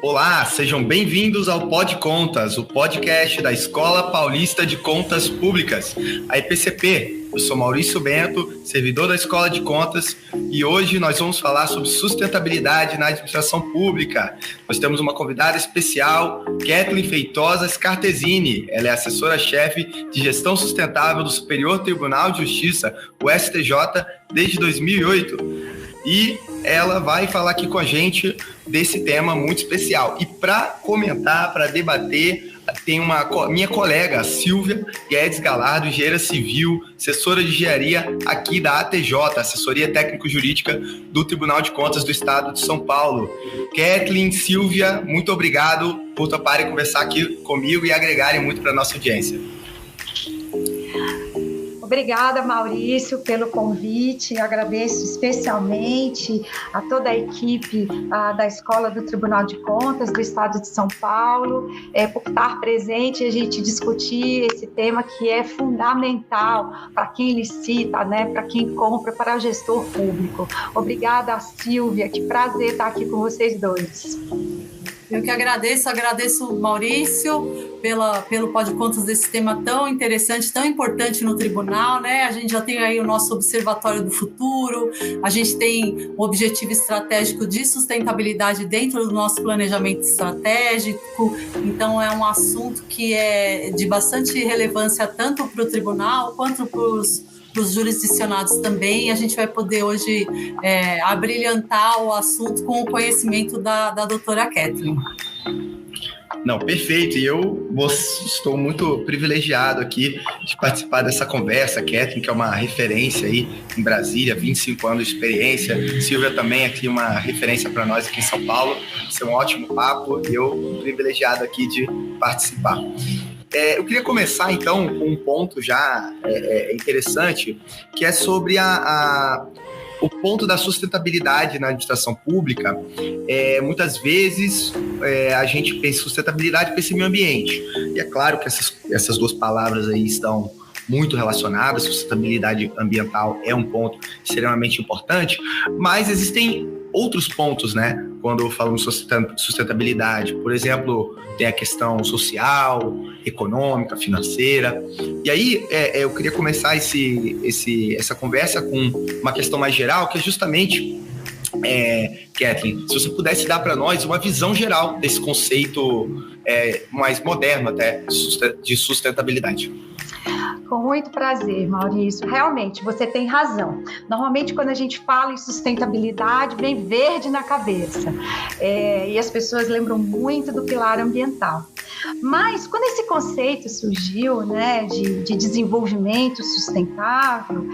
Olá, sejam bem-vindos ao Pod Contas, o podcast da Escola Paulista de Contas Públicas, a EPCP. Eu sou Maurício Bento, servidor da Escola de Contas, e hoje nós vamos falar sobre sustentabilidade na administração pública. Nós temos uma convidada especial, Kathleen Feitosa Scartesini. Ela é assessora-chefe de Gestão Sustentável do Superior Tribunal de Justiça, o STJ, desde 2008. E ela vai falar aqui com a gente desse tema muito especial. E para comentar, para debater, tem minha colega, Silvia Guedes Galardo, engenheira civil, assessora de engenharia aqui da ATJ, Assessoria Técnico-Jurídica do Tribunal de Contas do Estado de São Paulo. Kathleen, Silvia, muito obrigado por toparem conversar aqui comigo e agregarem muito para a nossa audiência. Obrigada, Maurício, pelo convite. Agradeço especialmente a toda a equipe da Escola do Tribunal de Contas do Estado de São Paulo por estar presente e a gente discutir esse tema que é fundamental para quem licita, né, para quem compra, para o gestor público. Obrigada, Silvia. Que prazer estar aqui com vocês dois. Eu que agradeço Maurício pelo Pod Contas desse tema tão interessante, tão importante no tribunal, né? A gente já tem aí o nosso Observatório do Futuro, a gente tem o objetivo estratégico de sustentabilidade dentro do nosso planejamento estratégico, então é um assunto que é de bastante relevância tanto para o tribunal quanto para os jurisdicionados também, e a gente vai poder hoje abrilhantar o assunto com o conhecimento da doutora Kathleen. Não, perfeito, e eu estou muito privilegiado aqui de participar dessa conversa. Kathleen, que é uma referência aí em Brasília, 25 anos de experiência, Silvia também aqui uma referência para nós aqui em São Paulo. Isso é um ótimo papo e eu privilegiado aqui de participar. Eu queria começar, então, com um ponto já interessante, que é sobre o ponto da sustentabilidade na administração pública. Muitas vezes a gente pensa em sustentabilidade, pensa em meio ambiente. E é claro que essas duas palavras aí estão muito relacionadas. Sustentabilidade ambiental é um ponto extremamente importante, mas existem outros pontos, né? Quando falamos de sustentabilidade, por exemplo, tem a questão social, econômica, financeira. E aí eu queria começar essa conversa com uma questão mais geral, que é justamente, Kathleen, se você pudesse dar para nós uma visão geral desse conceito mais moderno até de sustentabilidade. Com muito prazer, Maurício. Realmente, você tem razão. Normalmente, quando a gente fala em sustentabilidade, vem verde na cabeça. E as pessoas lembram muito do pilar ambiental. Mas, quando esse conceito surgiu, né, de desenvolvimento sustentável,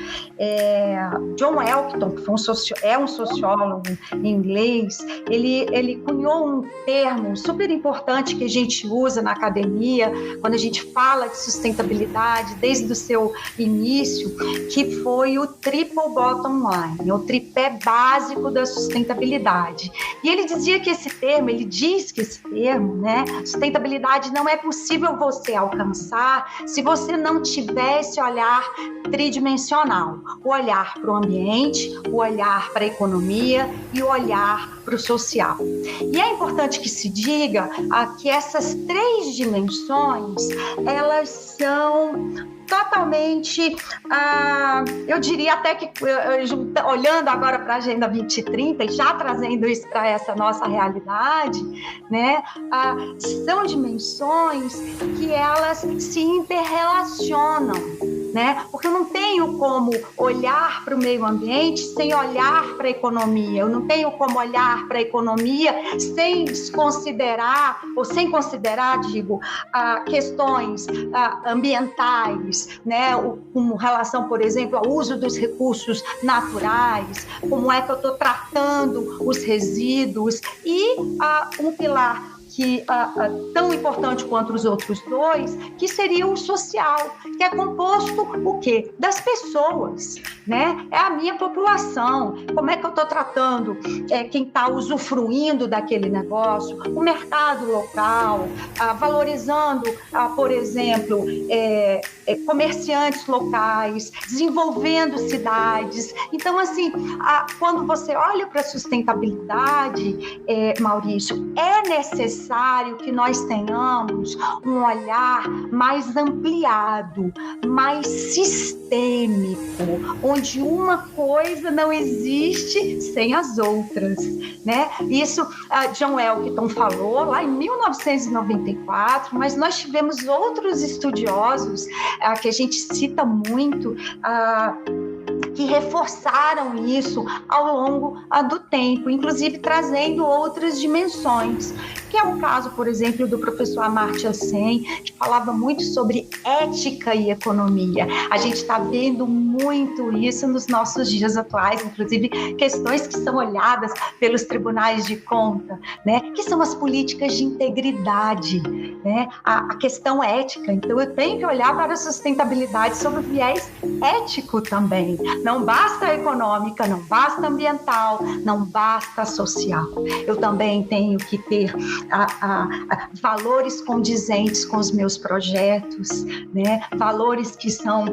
John Elkington, que é um sociólogo inglês, ele cunhou um termo super importante que a gente usa na academia, quando a gente fala de sustentabilidade, desde o seu início, que foi o triple bottom line, o tripé básico da sustentabilidade. E ele diz que esse termo, né, sustentabilidade não é possível você alcançar se você não tiver esse olhar tridimensional, o olhar para o ambiente, o olhar para a economia e o olhar para o social. E é importante que se diga que essas três dimensões, elas são totalmente, eu diria até que, olhando agora para a Agenda 2030 e já trazendo isso para essa nossa realidade, né, são dimensões que elas se interrelacionam, né? Porque eu não tenho como olhar para o meio ambiente sem olhar para a economia, eu não tenho como olhar para a economia sem desconsiderar, ou sem considerar, questões ambientais, né? Com relação, por exemplo, ao uso dos recursos naturais, como é que eu estou tratando os resíduos, e um pilar tão importante quanto os outros dois, que seria o social, que é composto o quê? Das pessoas, né? É a minha população. Como é que eu estou tratando quem está usufruindo daquele negócio, o mercado local, valorizando, por exemplo, comerciantes locais, desenvolvendo cidades. Então, assim, quando você olha para a sustentabilidade, Maurício, é necessário que nós tenhamos um olhar mais ampliado, mais sistêmico, onde uma coisa não existe sem as outras, né? Isso John Elkington falou lá em 1994, mas nós tivemos outros estudiosos que a gente cita muito, que reforçaram isso ao longo do tempo, inclusive trazendo outras dimensões, que é o caso, por exemplo, do professor Amartya Sen, que falava muito sobre ética e economia. A gente está vendo muito isso nos nossos dias atuais, inclusive questões que são olhadas pelos tribunais de conta, né? Que são as políticas de integridade, né? A questão ética. Então, eu tenho que olhar para a sustentabilidade sob o viés ético também. Não basta a econômica, não basta a ambiental, não basta a social. Eu também tenho que ter valores condizentes com os meus projetos, né? Valores que são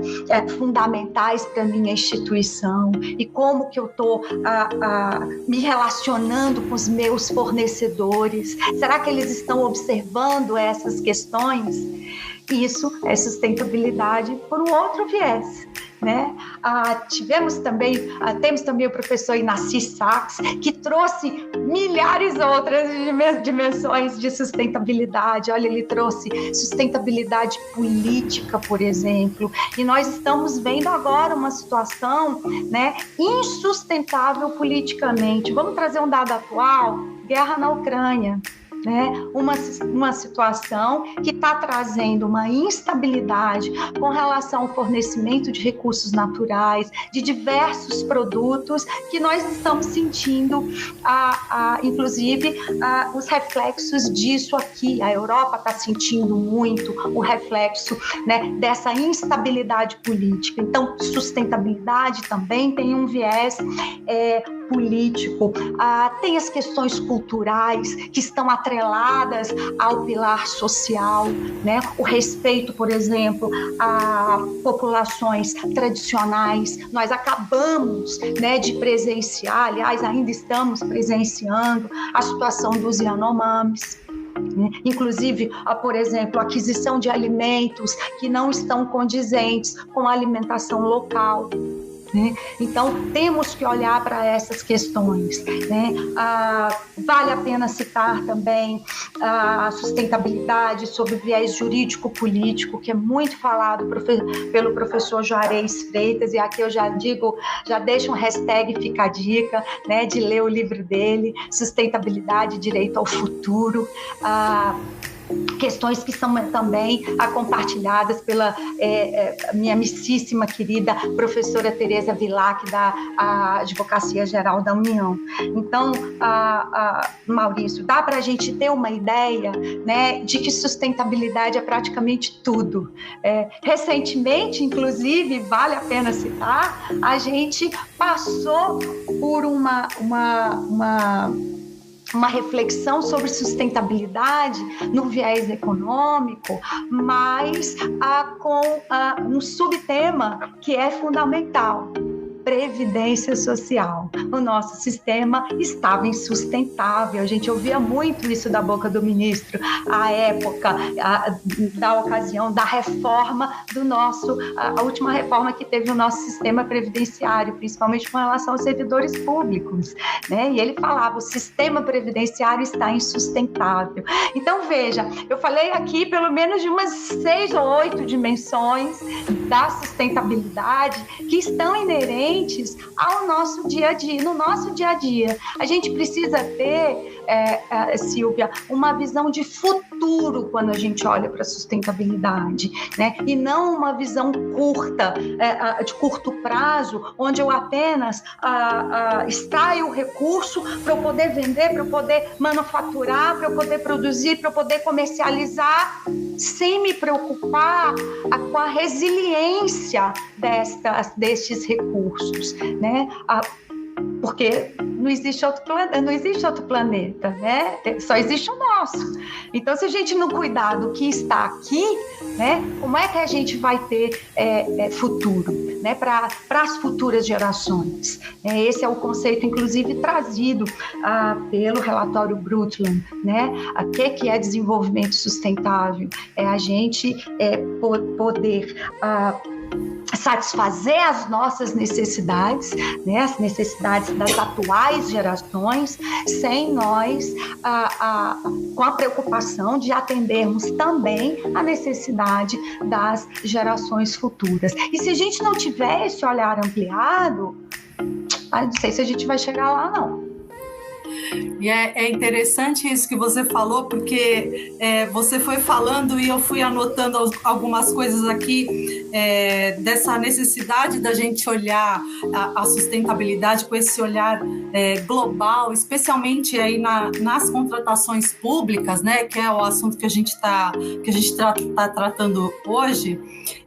fundamentais para a minha instituição, e como que eu estou me relacionando com os meus fornecedores. Será que eles estão observando essas questões? Isso é sustentabilidade por um outro viés, né? Temos também o professor Inácio Sachs, que trouxe milhares outras dimensões de sustentabilidade. Olha, ele trouxe sustentabilidade política, por exemplo, e nós estamos vendo agora uma situação, né, insustentável politicamente. Vamos trazer um dado atual: guerra na Ucrânia. Né? Uma situação que está trazendo uma instabilidade com relação ao fornecimento de recursos naturais, de diversos produtos, que nós estamos sentindo, inclusive, os reflexos disso aqui. A Europa está sentindo muito o reflexo, né, dessa instabilidade política. Então, sustentabilidade também tem um viés político. Tem as questões culturais que estão atreladas ao pilar social, né? O respeito, por exemplo, a populações tradicionais. Nós acabamos, né, de presenciar, aliás, ainda estamos presenciando a situação dos Yanomamis. Inclusive, por exemplo, a aquisição de alimentos que não estão condizentes com a alimentação local. Então, temos que olhar para essas questões, né? Vale a pena citar também a sustentabilidade sob o viés jurídico-político, que é muito falado pelo professor Juarez Freitas, e aqui eu já deixo um hashtag, fica a dica, né, de ler o livro dele, Sustentabilidade e Direito ao Futuro. Questões que são também compartilhadas pela minha amicíssima querida professora Tereza Vilac, da Advocacia Geral da União. Então, Maurício, dá para a gente ter uma ideia, né, de que sustentabilidade é praticamente tudo. Recentemente, inclusive, vale a pena citar, a gente passou por uma reflexão sobre sustentabilidade no viés econômico, mas com um subtema que é fundamental: previdência social. O nosso sistema estava insustentável. A gente ouvia muito isso da boca do ministro à época da ocasião da reforma a última reforma que teve o nosso sistema previdenciário, principalmente com relação aos servidores públicos, né? E ele falava: o sistema previdenciário está insustentável. Então, veja, eu falei aqui pelo menos de umas 6 ou 8 dimensões da sustentabilidade que estão inerentes ao nosso dia a dia, no nosso dia a dia. A gente precisa ter, Silvia, uma visão de futuro quando a gente olha para a sustentabilidade, né? E não uma visão curta, de curto prazo, onde eu apenas extraio o recurso para eu poder vender, para eu poder manufaturar, para eu poder produzir, para eu poder comercializar, sem me preocupar com a resiliência destes recursos, né? Porque não existe outro planeta, né? Só existe o nosso. Então, se a gente não cuidar do que está aqui, né, como é que a gente vai ter futuro, né, para as futuras gerações? Esse é o conceito, inclusive, trazido pelo relatório Brundtland, né? O que é desenvolvimento sustentável? É a gente poder satisfazer as nossas necessidades, né, as necessidades das atuais gerações, sem nós, com a preocupação de atendermos também a necessidade das gerações futuras. E se a gente não tiver esse olhar ampliado, não sei se a gente vai chegar lá, não. E é interessante isso que você falou, porque você foi falando e eu fui anotando algumas coisas aqui, dessa necessidade da gente olhar a sustentabilidade com esse olhar global, especialmente aí nas contratações públicas, né, que é o assunto que a gente tá tratando hoje,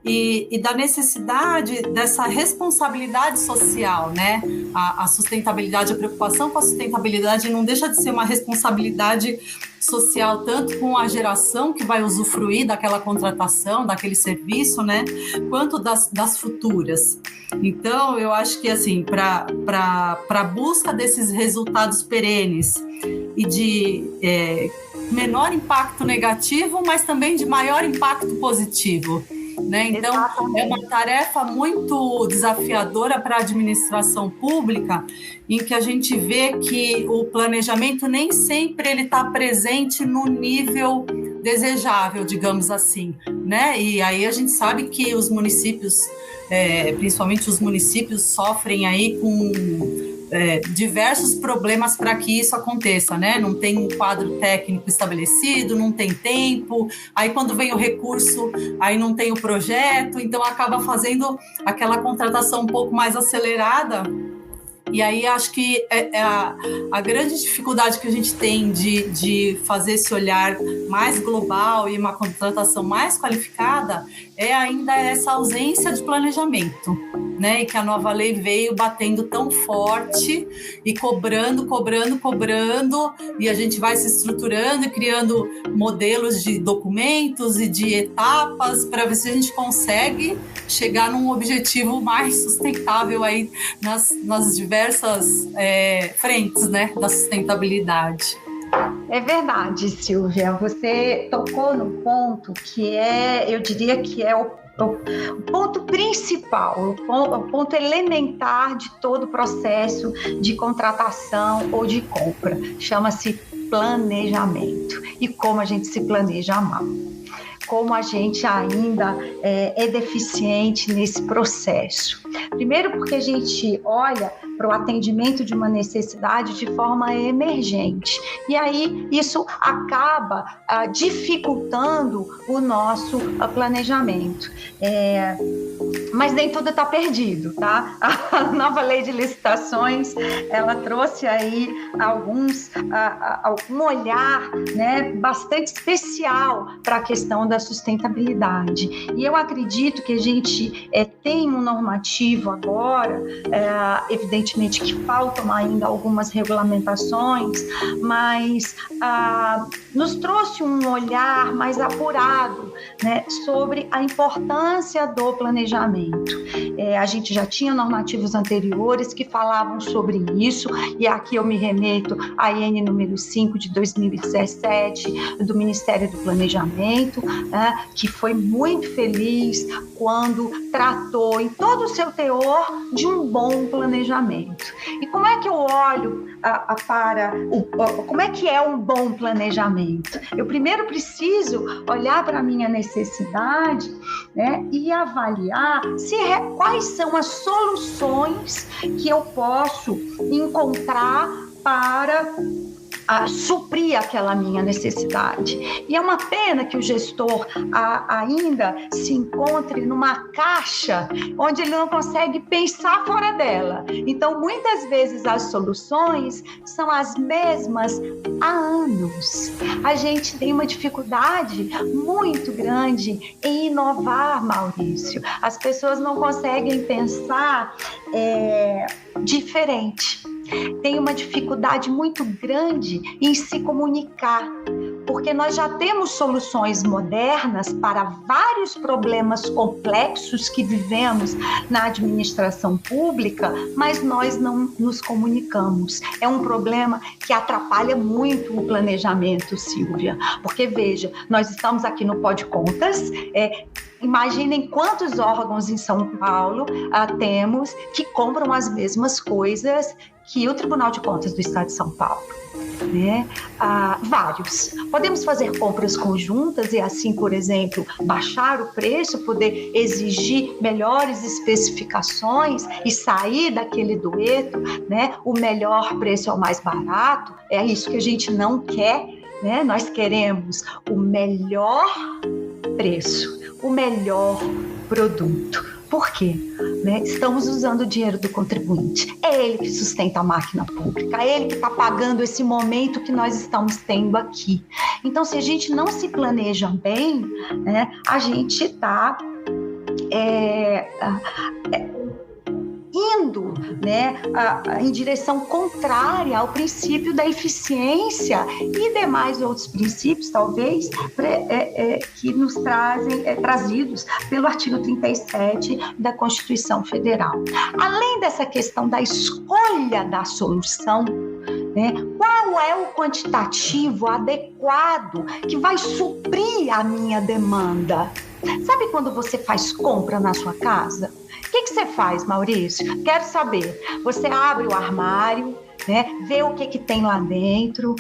e da necessidade dessa responsabilidade social, né? A sustentabilidade, a preocupação com a sustentabilidade não deixa de ser uma responsabilidade social, tanto com a geração que vai usufruir daquela contratação, daquele serviço, né, quanto das futuras. Então, eu acho que, assim, para a busca desses resultados perenes e de menor impacto negativo, mas também de maior impacto positivo, né? Então, é uma tarefa muito desafiadora para a administração pública, em que a gente vê que o planejamento nem sempre ele está presente no nível desejável, digamos assim, né? E aí a gente sabe que os municípios, principalmente os municípios, sofrem aí com diversos problemas para que isso aconteça, né? Não tem um quadro técnico estabelecido, não tem tempo, aí quando vem o recurso, aí não tem o projeto, então acaba fazendo aquela contratação um pouco mais acelerada. E aí acho que a grande dificuldade que a gente tem de fazer esse olhar mais global e uma contratação mais qualificada é ainda essa ausência de planejamento, né? E que a nova lei veio batendo tão forte e cobrando, e a gente vai se estruturando e criando modelos de documentos e de etapas para ver se a gente consegue chegar num objetivo mais sustentável aí nas diversas frentes, né, da sustentabilidade. É verdade, Silvia. Você tocou num ponto que eu diria que é o ponto principal, o ponto elementar de todo o processo de contratação ou de compra. Chama-se planejamento. E como a gente se planeja mal. Como a gente ainda é deficiente nesse processo. Primeiro porque a gente olha para o atendimento de uma necessidade de forma emergente. E aí isso acaba dificultando o nosso planejamento. Mas nem tudo está perdido, tá? A nova lei de licitações, ela trouxe aí algum olhar, né, bastante especial para a questão da sustentabilidade. E eu acredito que a gente tem um normativo agora, evidentemente que faltam ainda algumas regulamentações, mas nos trouxe um olhar mais apurado, né, sobre a importância do planejamento. A gente já tinha normativos anteriores que falavam sobre isso, e aqui eu me remeto à IN número 5 de 2017 do Ministério do Planejamento, que foi muito feliz quando tratou em todo o seu teor de um bom planejamento. E como é que eu olho como é que é um bom planejamento? Eu primeiro preciso olhar para a minha necessidade, né, e avaliar quais são as soluções que eu posso encontrar para suprir aquela minha necessidade. E é uma pena que o gestor ainda se encontre numa caixa onde ele não consegue pensar fora dela. Então, muitas vezes as soluções são as mesmas há anos. A gente tem uma dificuldade muito grande em inovar, Maurício. As pessoas não conseguem pensar diferente. Tem uma dificuldade muito grande em se comunicar, porque nós já temos soluções modernas para vários problemas complexos que vivemos na administração pública, mas nós não nos comunicamos. É um problema que atrapalha muito o planejamento, Silvia, porque veja, nós estamos aqui no Pode Contas, imaginem quantos órgãos em São Paulo temos que compram as mesmas coisas que o Tribunal de Contas do Estado de São Paulo. Né? Vários. Podemos fazer compras conjuntas e assim, por exemplo, baixar o preço, poder exigir melhores especificações e sair daquele dueto, né? O melhor preço é o mais barato. É isso que a gente não quer, né? Nós queremos o melhor preço, o melhor produto. Por quê? Né? Estamos usando o dinheiro do contribuinte. É ele que sustenta a máquina pública, é ele que está pagando esse momento que nós estamos tendo aqui. Então, se a gente não se planeja bem, né, a gente está indo, né, em direção contrária ao princípio da eficiência e demais outros princípios, talvez, que nos trazidos pelo artigo 37 da Constituição Federal. Além dessa questão da escolha da solução, né, qual é o quantitativo adequado que vai suprir a minha demanda? Sabe quando você faz compra na sua casa? O que você faz, Maurício? Quero saber. Você abre o armário, né? Vê o que tem lá dentro,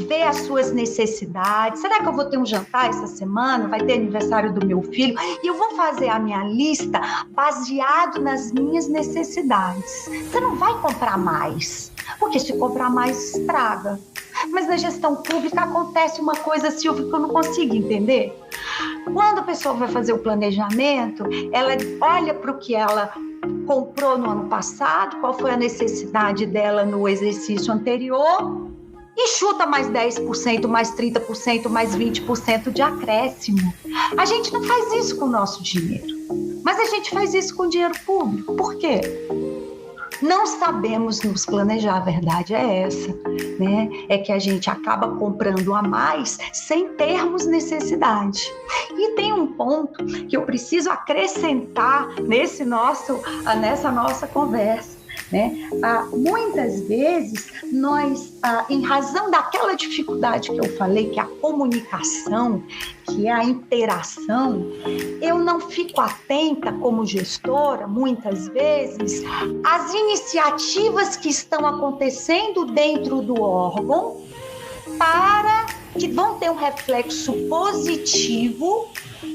vê as suas necessidades. Será que eu vou ter um jantar essa semana? Vai ter aniversário do meu filho? E eu vou fazer a minha lista baseado nas minhas necessidades. Você não vai comprar mais, porque se comprar mais, estraga. Mas na gestão pública acontece uma coisa, Silvia, que eu não consigo entender. Quando a pessoa vai fazer o planejamento, ela olha para o que ela comprou no ano passado, qual foi a necessidade dela no exercício anterior, e chuta mais 10%, mais 30%, mais 20% de acréscimo. A gente não faz isso com o nosso dinheiro, mas a gente faz isso com o dinheiro público. Por quê? Não sabemos nos planejar, a verdade é essa, né? É que a gente acaba comprando a mais sem termos necessidade. E tem um ponto que eu preciso acrescentar nessa nossa conversa, né? Muitas vezes nós, em razão daquela dificuldade que eu falei, que é a comunicação, que é a interação, eu não fico atenta como gestora, muitas vezes, às iniciativas que estão acontecendo dentro do órgão que vão ter um reflexo positivo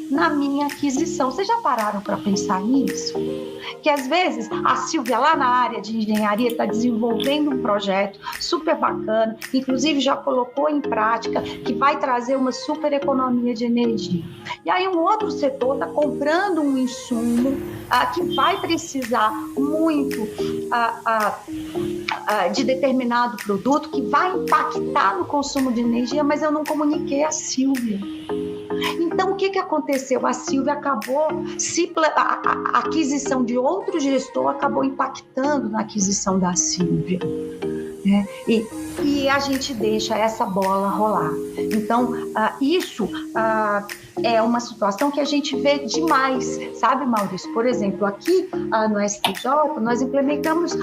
na minha aquisição. Vocês já pararam para pensar nisso? Que às vezes a Silvia lá na área de engenharia está desenvolvendo um projeto super bacana, inclusive já colocou em prática, que vai trazer uma super economia de energia. E aí um outro setor está comprando um insumo que vai precisar muito de determinado produto, que vai impactar no consumo de energia, mas eu não comuniquei a Silvia. Então, o que aconteceu? A Silvia acabou, a aquisição de outro gestor acabou impactando na aquisição da Silvia, né? E a gente deixa essa bola rolar. Então, isso é uma situação que a gente vê demais, sabe, Maurício? Por exemplo, aqui no STJ, nós implementamos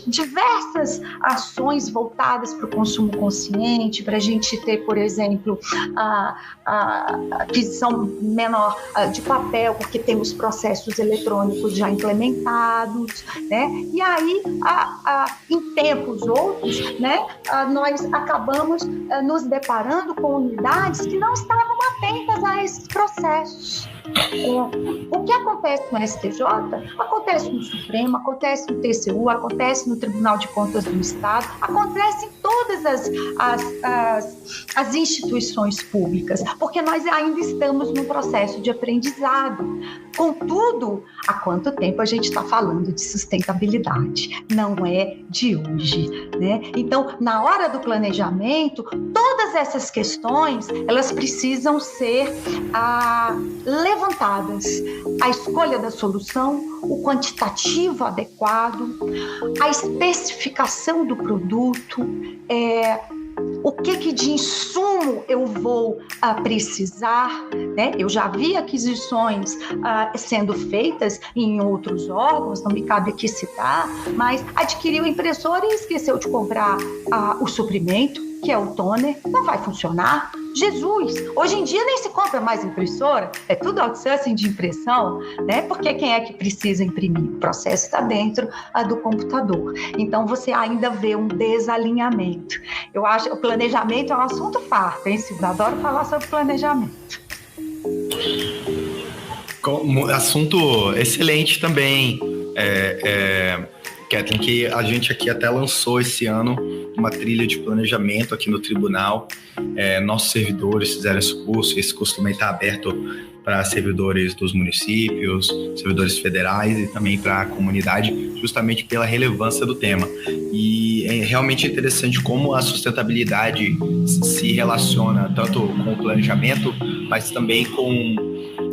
diversas ações voltadas para o consumo consciente, para a gente ter, por exemplo, a aquisição menor de papel, porque temos processos eletrônicos já implementados, né? E aí, em tempos outros, né, nós acabamos nos deparando com unidades que não estavam atentas a esses processos. O que acontece no STJ, acontece no Supremo, acontece no TCU, acontece no Tribunal de Contas do Estado, acontece em todas as instituições públicas, porque nós ainda estamos num processo de aprendizado. Contudo, há quanto tempo a gente está falando de sustentabilidade? Não é de hoje, né? Então, na hora do planejamento, todas essas questões, elas precisam ser levantadas. A escolha da solução, o quantitativo adequado, a especificação do produto, o que de insumo eu vou precisar, né? Eu já vi aquisições sendo feitas em outros órgãos, não me cabe aqui citar, mas adquiriu impressora e esqueceu de comprar o suprimento, que é o toner, não vai funcionar. Jesus, hoje em dia nem se compra mais impressora, é tudo outsourcing de impressão, né? Porque quem é que precisa imprimir? O processo está dentro do computador. Então você ainda vê um desalinhamento. Eu acho que o planejamento é um assunto farto, hein, Silvia? Adoro falar sobre planejamento. Assunto excelente também, Kathleen, que a gente aqui até lançou esse ano uma trilha de planejamento aqui no tribunal. Nossos servidores fizeram esse curso também está aberto para servidores dos municípios, servidores federais e também para a comunidade, justamente pela relevância do tema. E é realmente interessante como a sustentabilidade se relaciona tanto com o planejamento, mas também com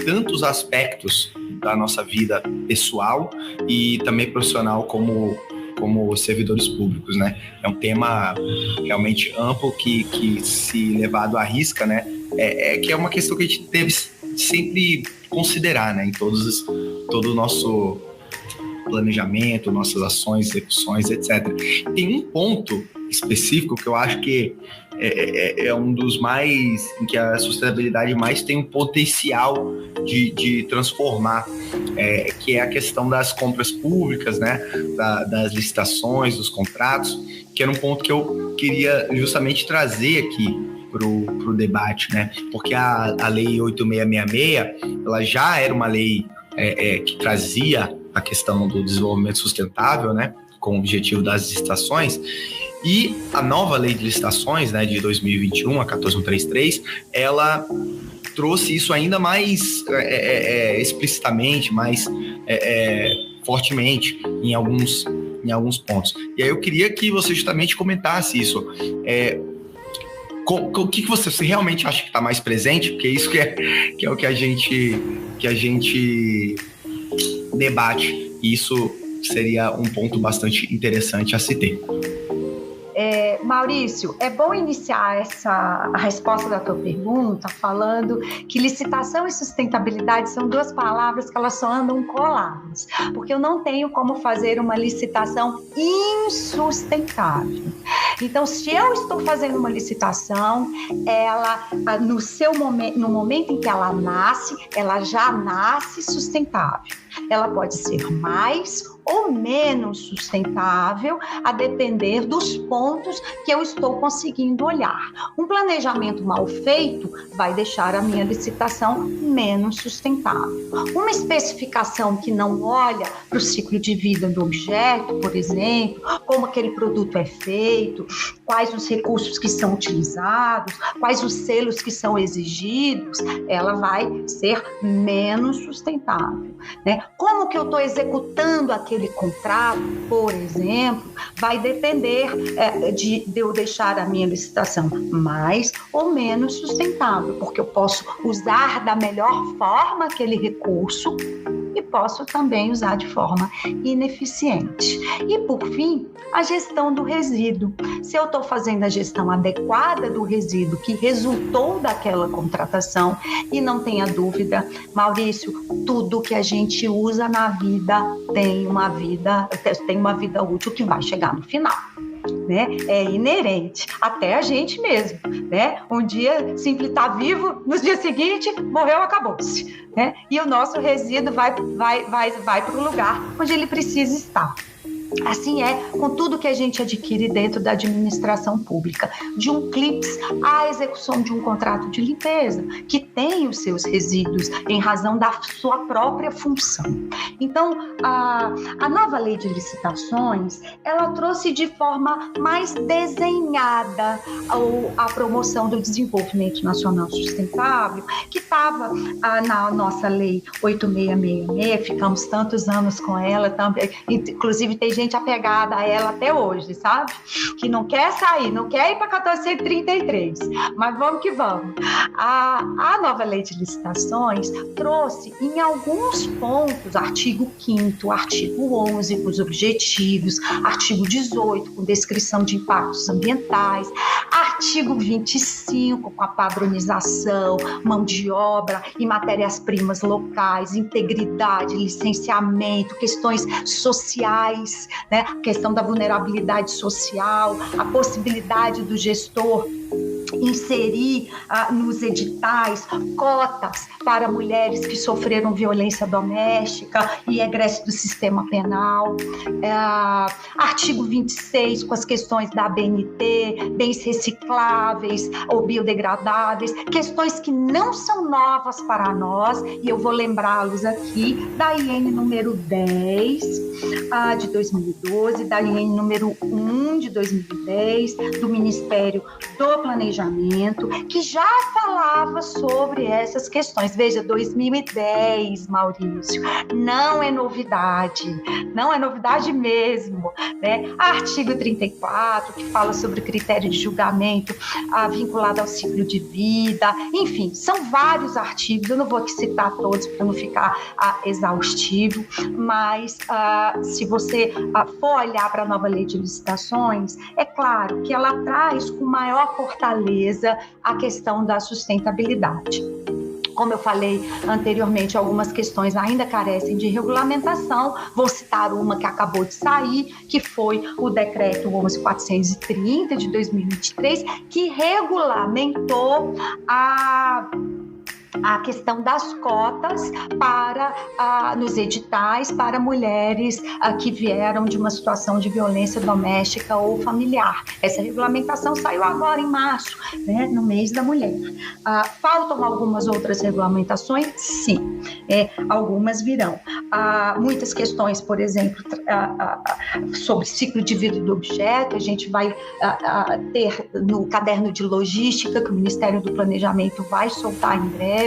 tantos aspectos da nossa vida pessoal e também profissional como servidores públicos, né? É um tema realmente amplo que se levado à risca, né? Que é uma questão que a gente deve sempre considerar, né? Em todo o nosso planejamento, nossas ações, execuções, etc. Tem um ponto específico que eu acho que é um dos mais, em que a sustentabilidade mais tem um potencial de transformar, que é a questão das compras públicas, né, das licitações, dos contratos, que era um ponto que eu queria justamente trazer aqui pro debate, né, porque a Lei 8666, ela já era uma lei que trazia a questão do desenvolvimento sustentável, né, com o objetivo das licitações. E a nova lei de licitações, né, de 2021, a 14133, ela trouxe isso ainda mais explicitamente, mais fortemente em alguns pontos. E aí eu queria que você justamente comentasse isso. O que você realmente acha que está mais presente? Porque isso que é o que a gente debate. E isso seria um ponto bastante interessante a se ter. Maurício, é bom iniciar a resposta da tua pergunta falando que licitação e sustentabilidade são duas palavras que elas só andam coladas, porque eu não tenho como fazer uma licitação insustentável. Então, se eu estou fazendo uma licitação, ela, no momento em que ela nasce, ela já nasce sustentável. Ela pode ser mais ou menos sustentável, a depender dos pontos que eu estou conseguindo olhar. Um planejamento mal feito vai deixar a minha licitação menos sustentável. Uma especificação que não olha para o ciclo de vida do objeto, por exemplo, como aquele produto é feito, quais os recursos que são utilizados, quais os selos que são exigidos, ela vai ser menos sustentável, né? Como que eu estou executando aquele contrato, por exemplo, vai depender de eu deixar a minha licitação mais ou menos sustentável, porque eu posso usar da melhor forma aquele recurso e posso também usar de forma ineficiente. E, por fim, a gestão do resíduo. Se eu estou estou fazendo a gestão adequada do resíduo que resultou daquela contratação. E não tenha dúvida, Maurício, tudo que a gente usa na vida tem uma vida útil que vai chegar no final. Né? É inerente, até a gente mesmo, né? Um dia Simples está vivo, no dia seguinte morreu, acabou-se, né? E o nosso resíduo vai para o lugar onde ele precisa estar. Assim é com tudo que a gente adquire dentro da administração pública, de um CLIPS à execução de um contrato de limpeza, que tem os seus resíduos em razão da sua própria função. Então, a nova lei de licitações, ela trouxe de forma mais desenhada a promoção do desenvolvimento nacional sustentável, que estava na nossa lei 8666, ficamos tantos anos com ela também, inclusive tem gente apegada a ela até hoje, sabe? Que não quer sair, não quer ir para 1433, mas vamos que vamos. A nova lei de licitações trouxe em alguns pontos, artigo 5º, artigo 11 com os objetivos, artigo 18 com descrição de impactos ambientais, artigo 25 com a padronização, mão de obra e matérias-primas locais, integridade, licenciamento, questões sociais, né? A questão da vulnerabilidade social, a possibilidade do gestor inserir nos editais cotas para mulheres que sofreram violência doméstica e egresso do sistema penal. Artigo 26 com as questões da ABNT, bens recicláveis ou biodegradáveis, questões que não são novas para nós, e eu vou lembrá-los aqui da IN número 10 de 2012, da IN número 1 de 2010, do Ministério do Planejamento, que já falava sobre essas questões. Veja, 2010, Maurício, não é novidade mesmo, né? Artigo 34, que fala sobre critério de julgamento vinculado ao ciclo de vida, enfim, são vários artigos, eu não vou aqui citar todos para não ficar exaustivo, mas se você for olhar para a nova lei de licitações, é claro que ela traz com maior fortaleza a questão da sustentabilidade. Como eu falei anteriormente, algumas questões ainda carecem de regulamentação. Vou citar uma que acabou de sair, que foi o decreto 11.430 de 2023, que regulamentou a questão das cotas nos editais para mulheres que vieram de uma situação de violência doméstica ou familiar. Essa regulamentação saiu agora em março, né, no mês da mulher. Faltam algumas outras regulamentações? Sim, algumas virão. Muitas questões, por exemplo, sobre ciclo de vida do objeto, a gente vai ter no caderno de logística que o Ministério do Planejamento vai soltar em breve.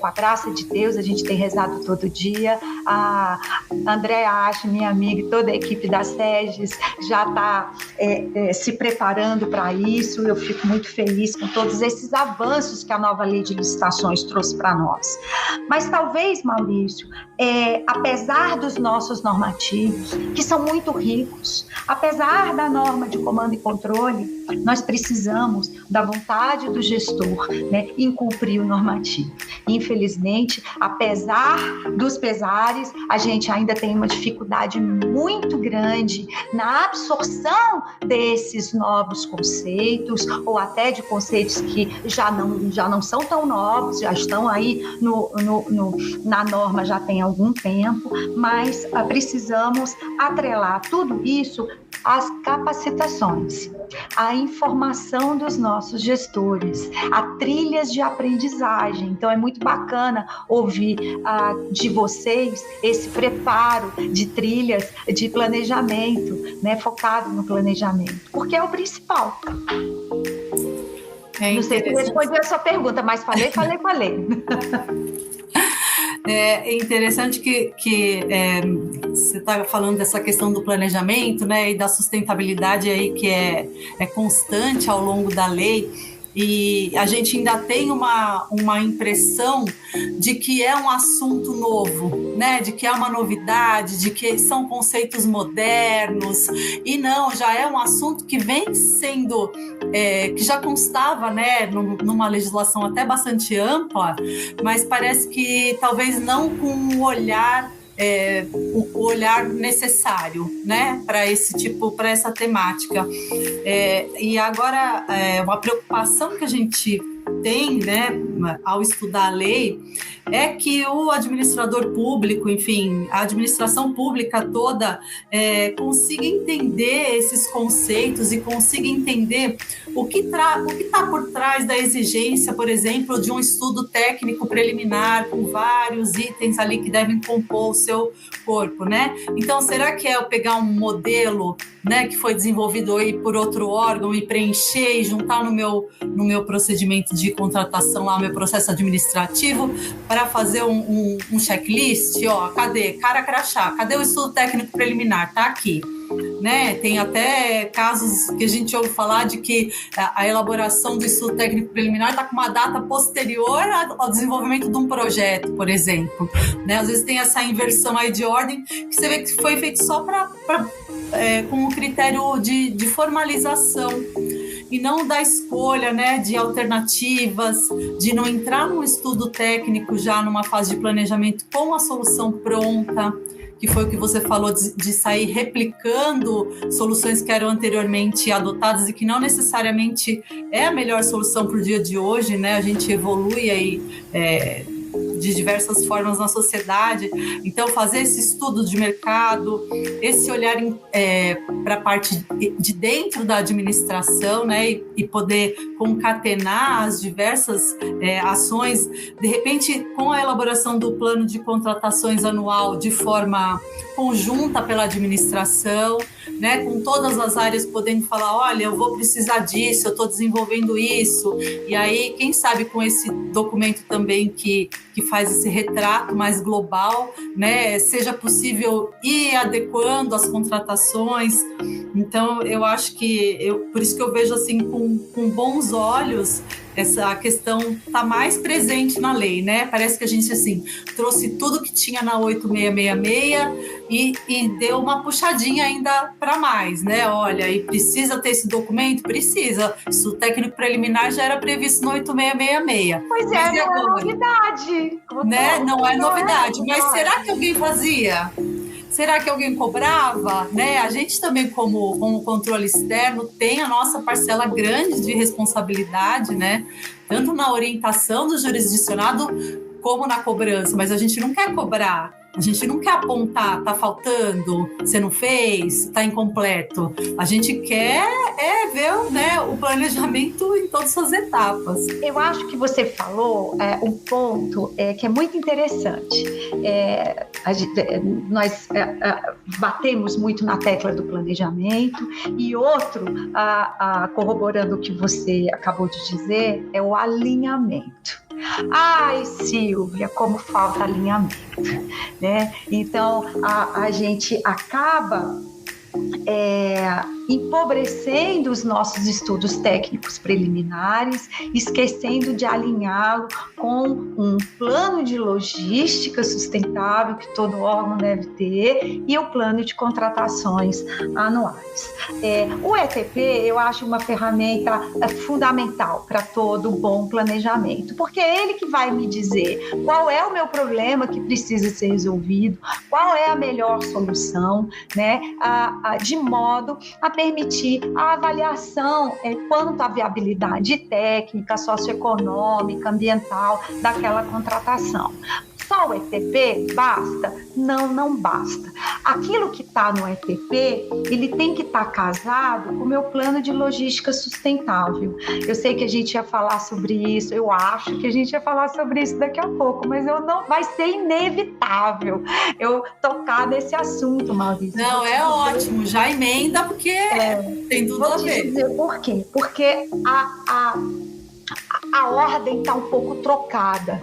Com a graça de Deus, a gente tem rezado todo dia. A Andréa Ache, minha amiga, e toda a equipe da SEGES já está se preparando para isso. Eu fico muito feliz com todos esses avanços que a nova lei de licitações trouxe para nós. Mas talvez, Maurício, apesar dos nossos normativos, que são muito ricos, apesar da norma de comando e controle, nós precisamos da vontade do gestor, né, em cumprir o normativo. Infelizmente, apesar dos pesares, a gente ainda tem uma dificuldade muito grande na absorção desses novos conceitos, ou até de conceitos que já não são tão novos, já estão aí na norma já tem algum tempo, mas precisamos atrelar tudo isso às capacitações, à informação dos nossos gestores, a trilhas de aprendizagem. Então é muito bacana ouvir de vocês esse preparo de trilhas de planejamento, né, focado no planejamento, porque é o principal. Não sei se respondi a sua pergunta, mas falei. É interessante que você está falando dessa questão do planejamento, né, e da sustentabilidade aí que é constante ao longo da lei. e a gente ainda tem uma impressão de que é um assunto novo, né? De que é uma novidade, de que são conceitos modernos, e não, já é um assunto que vem sendo, que já constava, né, numa legislação até bastante ampla, mas parece que talvez não com o olhar necessário, né, para essa temática. E agora, uma preocupação que a gente tem, né, ao estudar a lei, é que o administrador público, enfim, a administração pública toda consiga entender esses conceitos e consiga entender o que está por trás da exigência, por exemplo, de um estudo técnico preliminar com vários itens ali que devem compor o seu corpo, né? Então, será que é eu pegar um modelo, né, que foi desenvolvido aí por outro órgão e preencher e juntar no meu procedimento de contratação lá, no meu processo administrativo, para fazer um checklist? Ó, cadê? Cara crachá, cadê o estudo técnico preliminar? Tá aqui. Né? Tem até casos que a gente ouve falar de que a elaboração do estudo técnico preliminar está com uma data posterior ao desenvolvimento de um projeto, por exemplo. Né? Às vezes tem essa inversão aí de ordem que você vê que foi feito só com o critério de formalização e não da escolha, né, de alternativas, de não entrar num estudo técnico já numa fase de planejamento com a solução pronta, que foi o que você falou de sair replicando soluções que eram anteriormente adotadas e que não necessariamente é a melhor solução para o dia de hoje, né? A gente evolui aí de diversas formas na sociedade. Então, fazer esse estudo de mercado, esse olhar para a parte de dentro da administração, né, e poder concatenar as diversas ações, de repente, com a elaboração do plano de contratações anual de forma conjunta pela administração, né, com todas as áreas podendo falar, olha, eu vou precisar disso, eu estou desenvolvendo isso, e aí, quem sabe com esse documento também que faz esse retrato mais global, né, seja possível ir adequando as contratações. Então, eu acho que, por isso que eu vejo assim com bons olhos, essa questão está mais presente na lei, né? Parece que a gente assim trouxe tudo que tinha na 8666 e deu uma puxadinha ainda para mais, né? Olha, e precisa ter esse documento? Precisa. Isso, o técnico preliminar já era previsto no 8666. Pois não é novidade. Né? Não é novidade. Mas será que alguém fazia? Será que alguém cobrava? Né? A gente também, como controle externo, tem a nossa parcela grande de responsabilidade, né? Tanto na orientação do jurisdicionado como na cobrança, mas a gente não quer cobrar. A gente não quer apontar, tá faltando, você não fez, tá incompleto. A gente quer ver, né, o planejamento em todas as suas etapas. Eu acho que você falou um ponto que é muito interessante. Nós batemos muito na tecla do planejamento, e outro, corroborando o que você acabou de dizer, é o alinhamento. Ai, Silvia, como falta alinhamento, né? Então, a gente acaba empobrecendo os nossos estudos técnicos preliminares, esquecendo de alinhá-lo com um plano de logística sustentável que todo órgão deve ter e o plano de contratações anuais. O ETP, eu acho uma ferramenta fundamental para todo bom planejamento, porque é ele que vai me dizer qual é o meu problema que precisa ser resolvido, qual é a melhor solução, né, de modo a permitir a avaliação quanto à viabilidade técnica, socioeconômica, ambiental daquela contratação. Só o ETP basta? Não basta. Aquilo que está no ETP, ele tem que estar casado com o meu plano de logística sustentável. Eu sei que a gente ia falar sobre isso, eu acho que a gente ia falar sobre isso daqui a pouco, mas vai ser inevitável eu tocar nesse assunto, Maurício. Não, é ótimo, já emenda, porque tem tudo a ver. Vou te dizer por quê. Porque a ordem está um pouco trocada,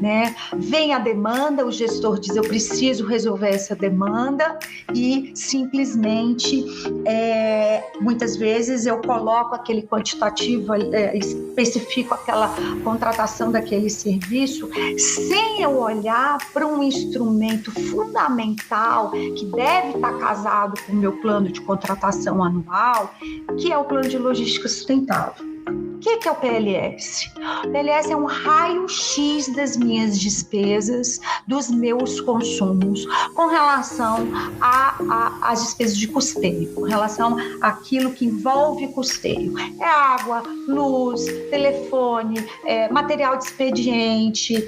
né? Vem a demanda, o gestor diz, eu preciso resolver essa demanda, e simplesmente, muitas vezes eu coloco aquele quantitativo, especifico aquela contratação daquele serviço, sem eu olhar para um instrumento fundamental que deve estar casado com o meu plano de contratação anual, que é o Plano de Logística Sustentável. O que é o PLS? O PLS é um raio-x das minhas despesas, dos meus consumos, com relação às despesas de custeio, com relação àquilo que envolve custeio. É água, luz, telefone, material de expediente,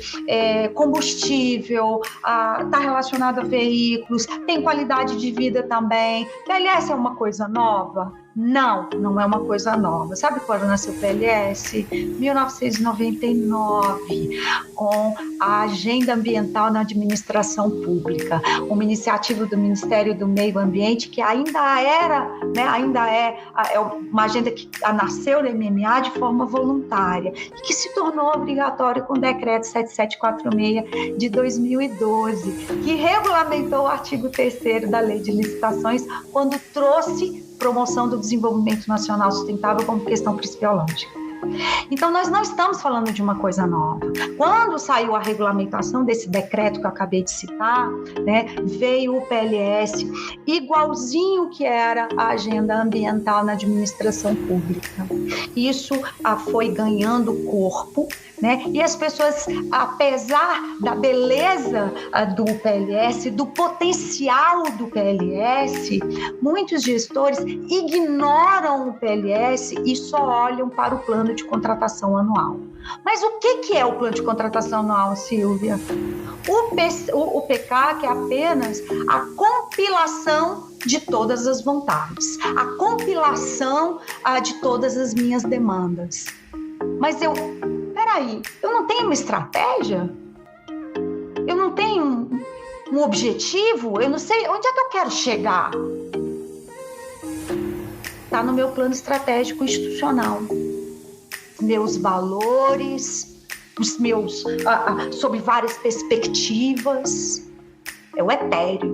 combustível, está relacionado a veículos, tem qualidade de vida também. PLS é uma coisa nova? Não é uma coisa nova. Sabe quando nasceu o PLS? 1999, com a Agenda Ambiental na Administração Pública, uma iniciativa do Ministério do Meio Ambiente que ainda é uma agenda que nasceu na MMA de forma voluntária e que se tornou obrigatória com o Decreto 7746 de 2012, que regulamentou o artigo 3º da Lei de Licitações quando trouxe promoção do desenvolvimento nacional sustentável como questão principiológica. Então, nós não estamos falando de uma coisa nova. Quando saiu a regulamentação desse decreto que eu acabei de citar, né, veio o PLS igualzinho que era a Agenda Ambiental na Administração Pública. Isso foi ganhando corpo, né? E as pessoas, apesar da beleza do PLS, do potencial do PLS, muitos gestores ignoram o PLS e só olham para o plano de contratação anual. Mas o que é o plano de contratação anual, Silvia? O PK, que é apenas a compilação de todas as vontades, a compilação de todas as minhas demandas. Mas peraí, eu não tenho uma estratégia? Eu não tenho um objetivo? Eu não sei onde é que eu quero chegar. Está no meu plano estratégico institucional. Meus valores, os meus, sob várias perspectivas. É o etéreo.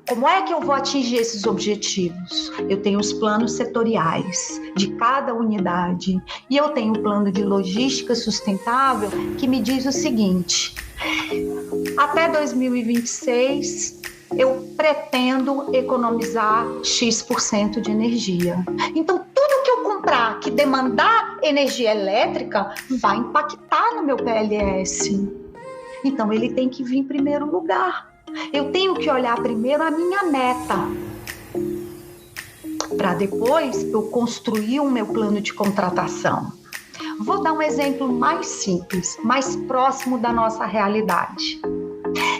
Como é que eu vou atingir esses objetivos? Eu tenho os planos setoriais de cada unidade e eu tenho o plano de logística sustentável que me diz o seguinte: até 2026 eu pretendo economizar X% de energia. Então, tudo que eu comprar que demandar energia elétrica vai impactar no meu PLS. Então, ele tem que vir em primeiro lugar. Eu tenho que olhar primeiro a minha meta, para depois eu construir o meu plano de contratação. Vou dar um exemplo mais simples, mais próximo da nossa realidade.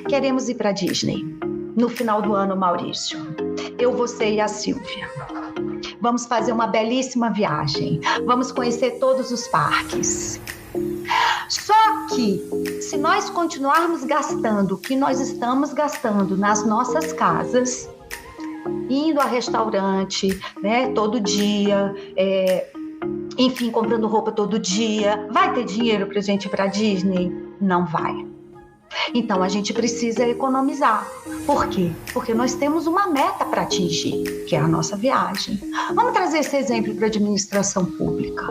Queremos ir para a Disney no final do ano, Maurício. Eu, você e a Silvia. Vamos fazer uma belíssima viagem. Vamos conhecer todos os parques. Só que, se nós continuarmos gastando o que nós estamos gastando nas nossas casas, indo a restaurante, né, todo dia, enfim, comprando roupa todo dia, vai ter dinheiro para a gente ir para a Disney? Não vai. Então, a gente precisa economizar. Por quê? Porque nós temos uma meta para atingir, que é a nossa viagem. Vamos trazer esse exemplo para a administração pública.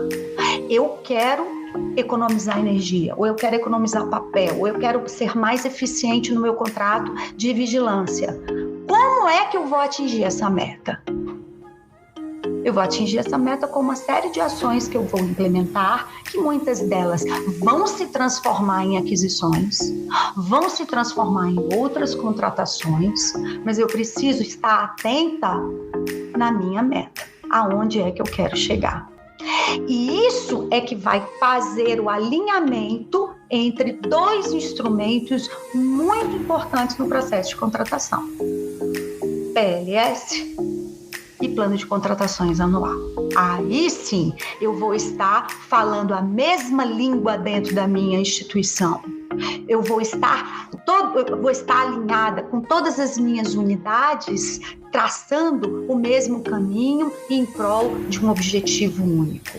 Eu quero economizar energia, ou eu quero economizar papel, ou eu quero ser mais eficiente no meu contrato de vigilância. Como é que eu vou atingir essa meta? Eu vou atingir essa meta com uma série de ações que eu vou implementar, que muitas delas vão se transformar em aquisições, vão se transformar em outras contratações, mas eu preciso estar atenta na minha meta, aonde é que eu quero chegar. E isso é que vai fazer o alinhamento entre dois instrumentos muito importantes no processo de contratação: PLS e plano de contratações anual. Aí sim, eu vou estar falando a mesma língua dentro da minha instituição. Eu vou estar alinhada com todas as minhas unidades, traçando o mesmo caminho em prol de um objetivo único.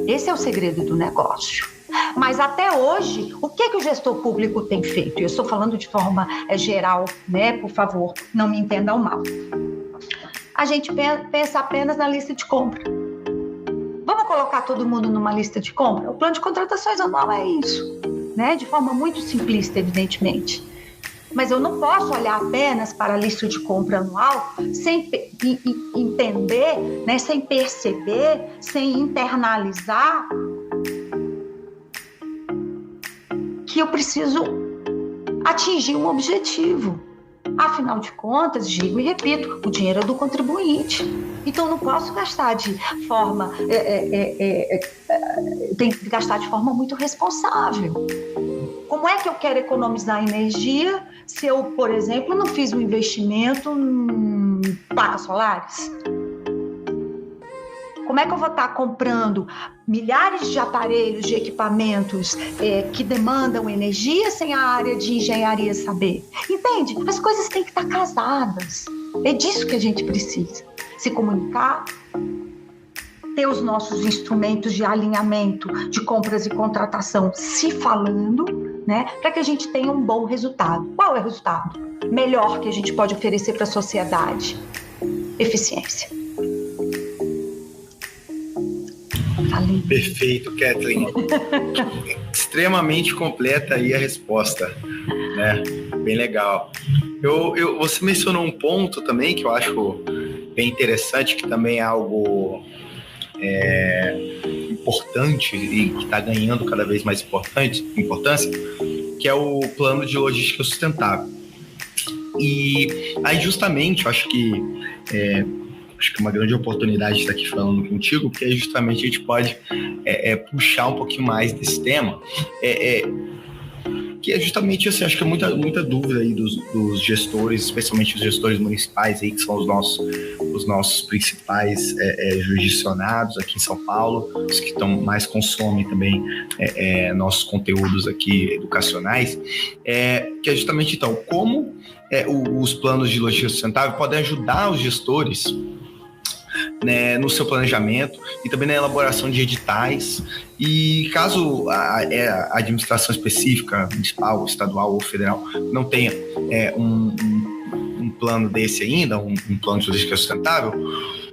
Esse é o segredo do negócio. Mas até hoje, o que o gestor público tem feito? Eu estou falando de forma geral, né? Por favor, não me entendam mal. A gente pensa apenas na lista de compra. Vamos colocar todo mundo numa lista de compra? O plano de contratações anual é isso, né? De forma muito simplista, evidentemente. Mas eu não posso olhar apenas para a lista de compra anual sem entender, né? Sem perceber, sem internalizar que eu preciso atingir um objetivo. Afinal de contas, digo e repito, o dinheiro é do contribuinte. Então, eu não posso gastar de forma... tem que gastar de forma muito responsável. Como é que eu quero economizar energia se eu, por exemplo, não fiz um investimento em placas solares? Como é que eu vou estar comprando milhares de aparelhos, de equipamentos que demandam energia sem a área de engenharia saber? Entende? As coisas têm que estar casadas. É disso que a gente precisa. Se comunicar, ter os nossos instrumentos de alinhamento de compras e contratação se falando, né, para que a gente tenha um bom resultado. Qual é o resultado melhor que a gente pode oferecer para a sociedade? Eficiência. Falei. Perfeito, Kathleen. Extremamente completa aí a resposta, né? Bem legal. Você mencionou um ponto também que eu acho bem interessante, que também é algo importante e que está ganhando cada vez mais importância, que é o plano de logística sustentável. E aí justamente eu acho que é uma grande oportunidade estar aqui falando contigo, porque justamente a gente pode puxar um pouquinho mais desse tema, que é justamente assim, acho que é muita dúvida aí dos gestores, especialmente os gestores municipais aí, que são os nossos principais jurisdicionados aqui em São Paulo, os que mais consomem também nossos conteúdos aqui educacionais, que é justamente então, como os planos de logística sustentável podem ajudar os gestores, né, no seu planejamento e também na elaboração de editais, e caso a administração específica, municipal, estadual ou federal, não tenha um plano desse ainda, um plano de logística sustentável,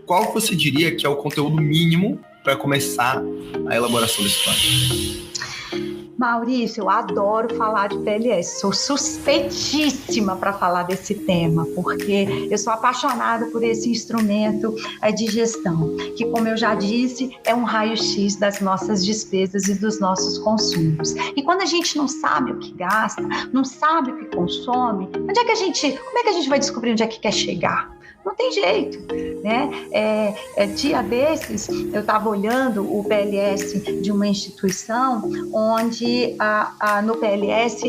qual você diria que é o conteúdo mínimo para começar a elaboração desse plano? Maurício, eu adoro falar de PLS, sou suspeitíssima para falar desse tema, porque eu sou apaixonada por esse instrumento de gestão, que, como eu já disse, é um raio-x das nossas despesas e dos nossos consumos. E quando a gente não sabe o que gasta, não sabe o que consome, como é que a gente vai descobrir onde é que quer chegar? Não tem jeito, né? Dia desses, eu estava olhando o PLS de uma instituição onde no PLS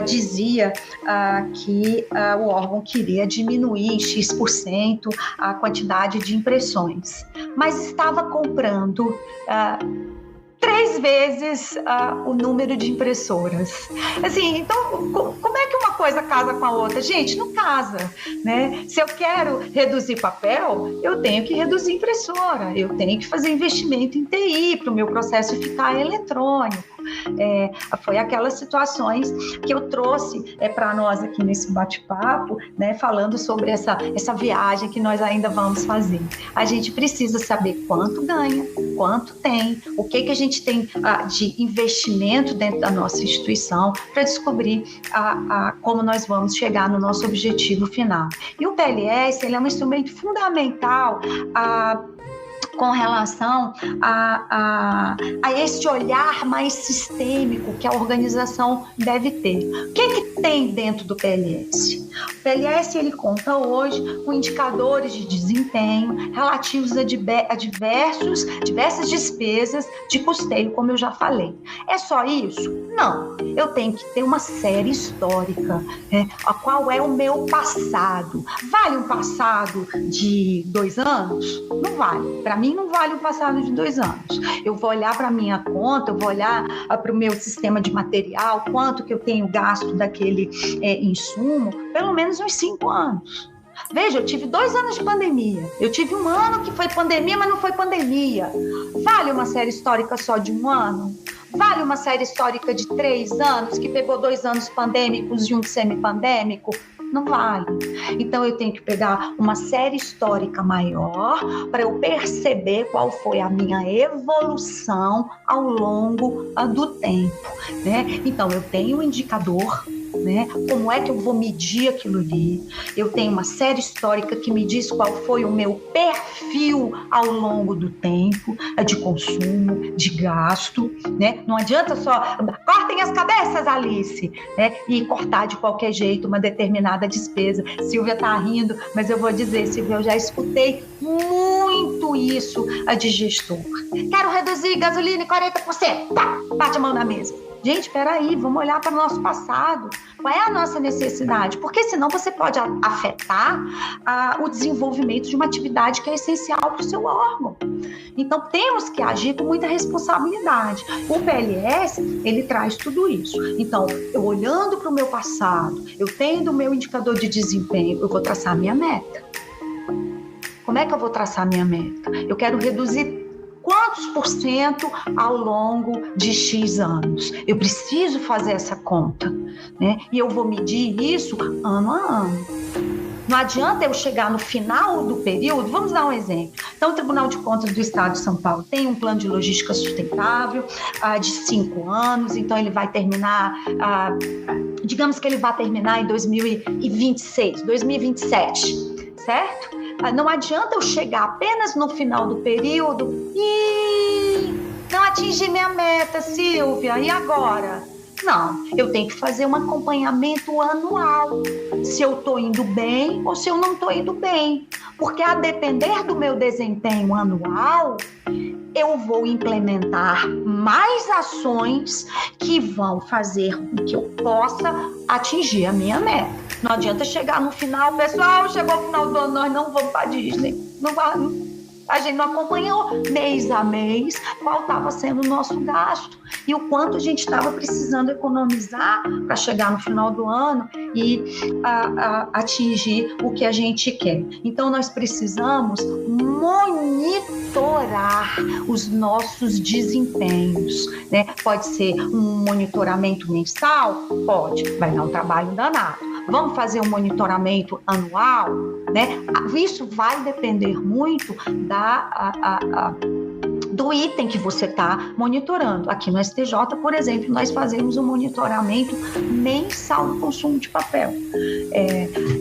dizia que o órgão queria diminuir em X% a quantidade de impressões, mas estava comprando 3 vezes o número de impressoras. Assim, então, como é que uma coisa casa com a outra? Gente, não casa, né? Se eu quero reduzir papel, eu tenho que reduzir impressora, eu tenho que fazer investimento em TI para o meu processo ficar eletrônico. Foi aquelas situações que eu trouxe para nós aqui nesse bate-papo, né, falando sobre essa viagem que nós ainda vamos fazer. A gente precisa saber quanto ganha, quanto tem, o que a gente tem de investimento dentro da nossa instituição para descobrir como nós vamos chegar no nosso objetivo final. E o PLS, ele é um instrumento fundamental com relação a esse olhar mais sistêmico que a organização deve ter. O que tem dentro do PLS? O PLS, ele conta hoje com indicadores de desempenho relativos a diversas despesas de custeio, como eu já falei. É só isso? Não. Eu tenho que ter uma série histórica, qual é o meu passado. Vale um passado de 2 anos? Não vale. Para mim, não vale um passado de 2 anos. Eu vou olhar para a minha conta, eu vou olhar para o meu sistema de material, quanto que eu tenho gasto daquele insumo, pelo menos uns 5 anos. Veja, eu tive 2 anos de pandemia. Eu tive 1 ano que foi pandemia, mas não foi pandemia. Vale uma série histórica só de 1 ano? Vale uma série histórica de 3 anos, que pegou 2 anos pandêmicos e um semipandêmico? Não vale. Então eu tenho que pegar uma série histórica maior para eu perceber qual foi a minha evolução ao longo do tempo, né? Então eu tenho um indicador, né? Como é que eu vou medir aquilo ali? Eu tenho uma série histórica que me diz qual foi o meu perfil ao longo do tempo, de consumo, de gasto, né? Não adianta só cortem as cabeças, Alice, né? E cortar de qualquer jeito uma determinada despesa. Silvia tá rindo, mas eu vou dizer, Silvia, eu já escutei muito isso de gestor. Quero reduzir gasolina em 40%. Pá, bate a mão na mesa. Gente, peraí, vamos olhar para o nosso passado. Qual é a nossa necessidade? Porque senão você pode afetar o desenvolvimento de uma atividade que é essencial para o seu órgão. Então, temos que agir com muita responsabilidade. O PLS, ele traz tudo isso. Então, eu olhando para o meu passado, eu tendo o meu indicador de desempenho, eu vou traçar a minha meta. Como é que eu vou traçar a minha meta? Eu quero reduzir quantos % ao longo de X anos? Eu preciso fazer essa conta, né? E eu vou medir isso ano a ano. Não adianta eu chegar no final do período, vamos dar um exemplo. Então, o Tribunal de Contas do Estado de São Paulo tem um plano de logística sustentável de 5 anos, então ele vai terminar, digamos que ele vai terminar em 2026, 2027, certo? Não adianta eu chegar apenas no final do período e não atingir minha meta, Silvia, e agora? Não, eu tenho que fazer um acompanhamento anual, se eu estou indo bem ou se eu não estou indo bem. Porque a depender do meu desempenho anual, eu vou implementar mais ações que vão fazer com que eu possa atingir a minha meta. Não adianta chegar no final, pessoal, chegou o final do ano, nós não vamos para Disney. A gente não acompanhou mês a mês qual estava sendo o nosso gasto e o quanto a gente estava precisando economizar para chegar no final do ano e atingir o que a gente quer. Então, nós precisamos monitorar os nossos desempenhos, né? Pode ser um monitoramento mensal? Pode, vai dar um trabalho danado. Vamos fazer um monitoramento anual, né? Isso vai depender muito do item que você está monitorando. Aqui no STJ, por exemplo, nós fazemos um monitoramento mensal do consumo de papel.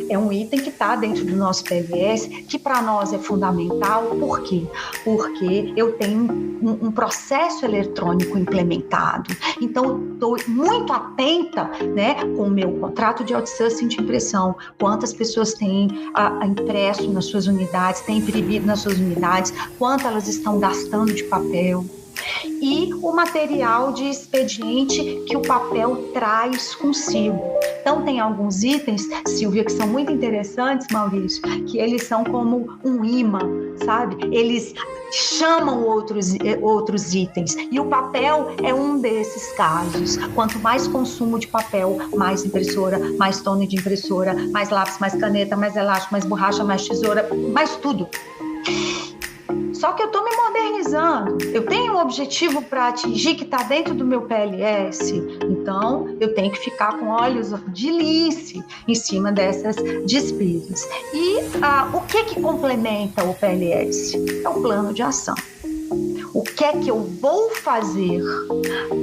É um item que está dentro do nosso PLS, que para nós é fundamental. Por quê? Porque eu tenho um processo eletrônico implementado. Então, estou muito atenta, né, com o meu contrato de outsourcing de impressão, quantas pessoas têm impresso nas suas unidades, têm imprimido nas suas unidades, quanto elas estão gastando de papel. E o material de expediente que o papel traz consigo. Então, tem alguns itens, Silvia, que são muito interessantes, Maurício, que eles são como um imã, sabe? Eles chamam outros itens. E o papel é um desses casos. Quanto mais consumo de papel, mais impressora, mais toner de impressora, mais lápis, mais caneta, mais elástico, mais borracha, mais tesoura, mais tudo. Só que eu estou me modernizando. Eu tenho um objetivo para atingir que está dentro do meu PLS. Então, eu tenho que ficar com olhos de lince em cima dessas despesas. E o que complementa o PLS? É o plano de ação. O que é que eu vou fazer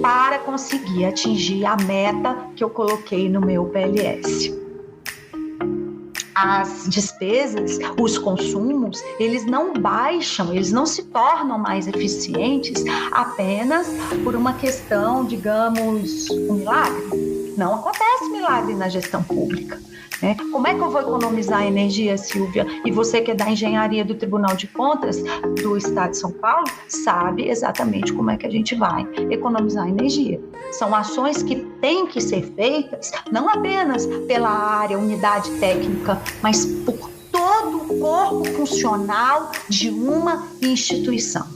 para conseguir atingir a meta que eu coloquei no meu PLS? As despesas, os consumos, eles não baixam, eles não se tornam mais eficientes apenas por uma questão, digamos, um milagre. Não acontece milagre na gestão pública, né? Como é que eu vou economizar energia, Silvia? E você que é da engenharia do Tribunal de Contas do Estado de São Paulo, sabe exatamente como é que a gente vai economizar energia. São ações que têm que ser feitas não apenas pela área, unidade técnica, mas por todo o corpo funcional de uma instituição.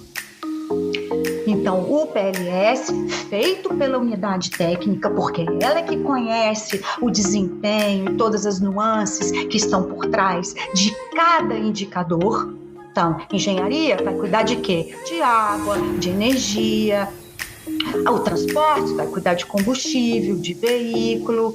Então, o PLS, feito pela unidade técnica, porque ela é que conhece o desempenho, todas as nuances que estão por trás de cada indicador. Então, engenharia vai cuidar de quê? De água, de energia. O transporte vai cuidar de combustível, de veículo,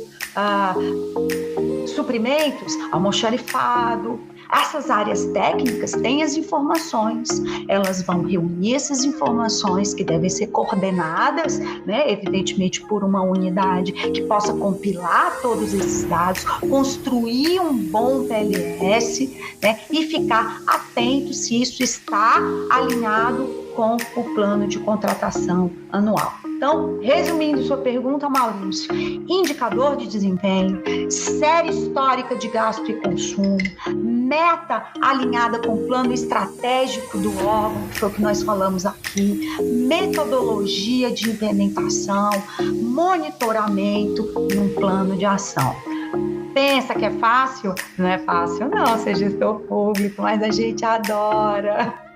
suprimentos, almoxarifado. Essas áreas técnicas têm as informações, elas vão reunir essas informações que devem ser coordenadas, né, evidentemente por uma unidade que possa compilar todos esses dados, construir um bom PLS, né, e ficar atento se isso está alinhado com o plano de contratação anual. Então, resumindo sua pergunta, Maurício, indicador de desempenho, série histórica de gasto e consumo, meta alinhada com o plano estratégico do órgão, que foi o que nós falamos aqui, metodologia de implementação, monitoramento e um plano de ação. Pensa que é fácil? Não é fácil não, ser gestor público, mas a gente adora.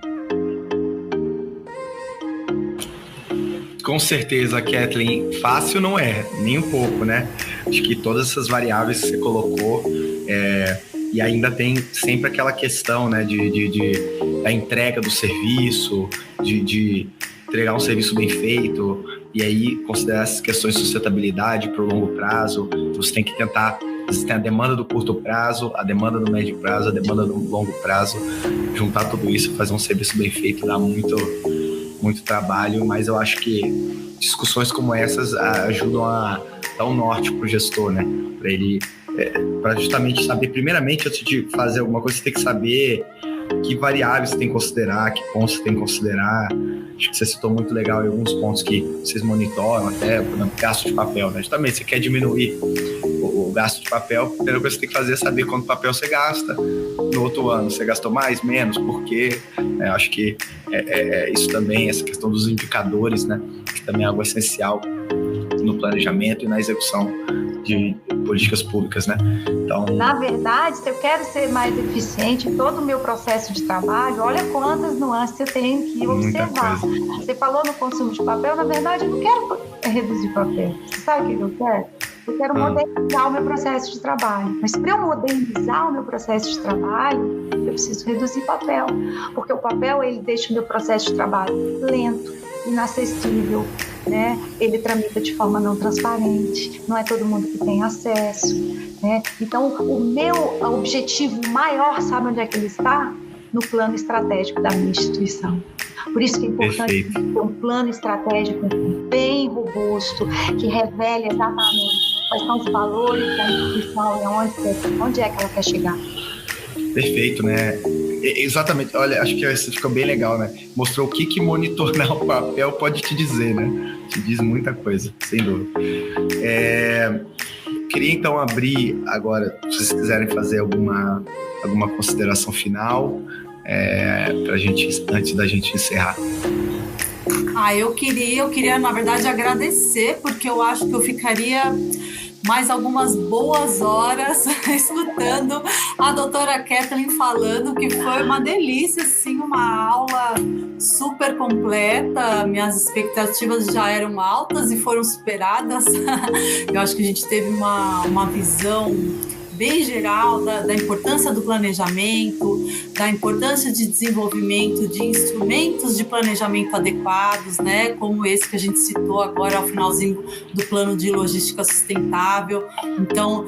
Com certeza, Kathleen, fácil não é, nem um pouco, né? Acho que todas essas variáveis que você colocou, e ainda tem sempre aquela questão, né, da entrega do serviço, de entregar um serviço bem feito, e aí considerar essas questões de sustentabilidade para o longo prazo. Você tem que tentar, você tem a demanda do curto prazo, a demanda do médio prazo, a demanda do longo prazo, juntar tudo isso, fazer um serviço bem feito, dá muito trabalho, mas eu acho que discussões como essas ajudam a dar um norte para o gestor, né? Para ele, para justamente saber, primeiramente, antes de fazer alguma coisa, você tem que saber que variáveis você tem que considerar, que pontos você tem que considerar. Acho que você citou muito legal em alguns pontos que vocês monitoram, até, por exemplo, gasto de papel, né? Justamente, você quer diminuir o gasto de papel, a primeira coisa que você tem que fazer é saber quanto papel você gasta. No outro ano, você gastou mais, menos, por quê? Acho que isso também, essa questão dos indicadores, né? Que também é algo essencial no planejamento e na execução de políticas públicas, né? Então, na verdade, se eu quero ser mais eficiente em todo o meu processo de trabalho, olha quantas nuances eu tenho que observar. Você falou no consumo de papel, na verdade, eu não quero reduzir papel. Você sabe o que eu quero? Eu quero modernizar o meu processo de trabalho. Mas para eu modernizar o meu processo de trabalho, eu preciso reduzir papel. Porque o papel, ele deixa o meu processo de trabalho lento, inacessível, né? Ele tramita de forma não transparente. Não é todo mundo que tem acesso, né? Então, o meu objetivo maior, sabe onde é que ele está? No plano estratégico da minha instituição. Por isso que é importante ter um plano estratégico bem robusto, que revele exatamente quais são os valores da instituição e onde é que ela quer chegar. Perfeito, né? Exatamente. Olha, acho que isso ficou bem legal, né? Mostrou o que monitorar o papel pode te dizer, né? Te diz muita coisa, sem dúvida. Queria, então, abrir agora, se vocês quiserem fazer alguma consideração final, pra gente, antes da gente encerrar. Eu queria, na verdade, agradecer, porque eu acho que eu ficaria mais algumas boas horas escutando a doutora Kathleen falando, que foi uma delícia, assim, uma aula super completa. Minhas expectativas já eram altas e foram superadas. Eu acho que a gente teve uma visão bem geral da importância do planejamento, da importância de desenvolvimento de instrumentos de planejamento adequados, né, como esse que a gente citou agora ao finalzinho do plano de logística sustentável. Então,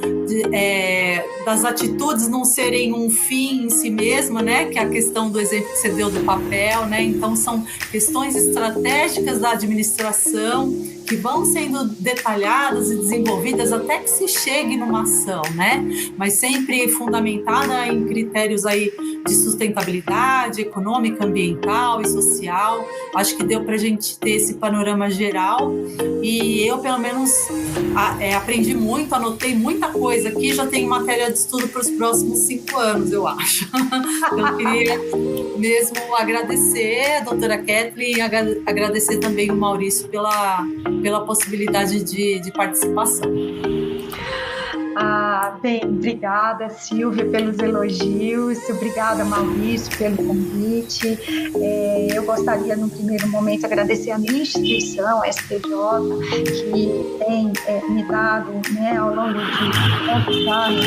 das atitudes não serem um fim em si mesma, né, que é a questão do exemplo que você deu do papel, né, então são questões estratégicas da administração que vão sendo detalhadas e desenvolvidas até que se chegue numa ação, né? Mas sempre fundamentada em critérios aí de sustentabilidade econômica, ambiental e social. Acho que deu para a gente ter esse panorama geral e eu, pelo menos, aprendi muito, anotei muita coisa aqui, já tenho matéria de estudo para os próximos 5 anos, eu acho. Eu queria mesmo agradecer a doutora Kathleen e agradecer também o Maurício pela possibilidade de participação. Bem, obrigada, Silvia, pelos elogios, obrigada, Maurício, pelo convite. Eu gostaria, no primeiro momento, agradecer a minha instituição, a STJ, que tem me dado, né, ao longo de tantos anos,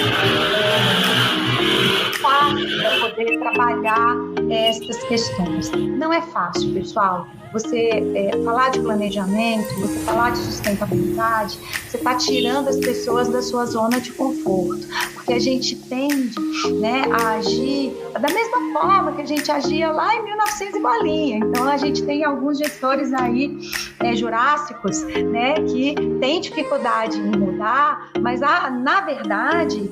para poder trabalhar estas questões. Não é fácil, pessoal. Você falar de planejamento, você falar de sustentabilidade, você está tirando as pessoas da sua zona de conforto, porque a gente tende, né, a agir da mesma forma que a gente agia lá em 1900 e bolinha. Então, a gente tem alguns gestores aí jurássicos, né, que têm dificuldade em mudar, mas, na verdade,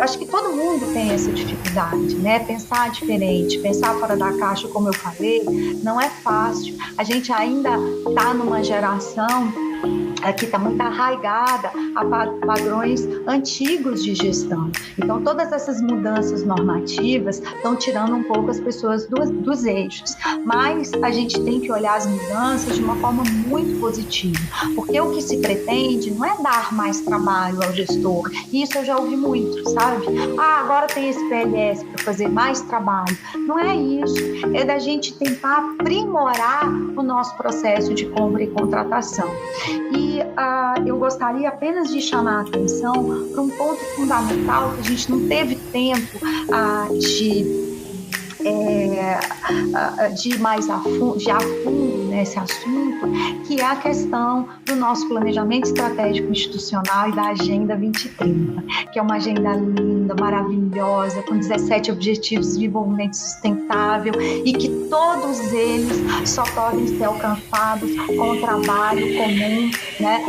acho que todo mundo tem essa dificuldade, né? Pensar diferente, pensar fora da caixa, como eu falei, não é fácil. A gente ainda está numa geração que está muito arraigada a padrões antigos de gestão. Então, todas essas mudanças normativas estão tirando um pouco as pessoas dos eixos. Mas a gente tem que olhar as mudanças de uma forma muito positiva, porque o que se pretende não é dar mais trabalho ao gestor. Isso eu já ouvi muito, sabe? Agora tem esse PLS para fazer mais trabalho. Não é isso. É da gente tentar aprimorar o nosso processo de compra e contratação. E eu gostaria apenas de chamar a atenção para um ponto fundamental que a gente não teve tempo de ir mais a fundo nesse assunto, que é a questão do nosso planejamento estratégico institucional e da Agenda 2030, que é uma agenda linda, maravilhosa, com 17 Objetivos de Desenvolvimento Sustentável e que todos eles só podem ser alcançados com o trabalho comum, né,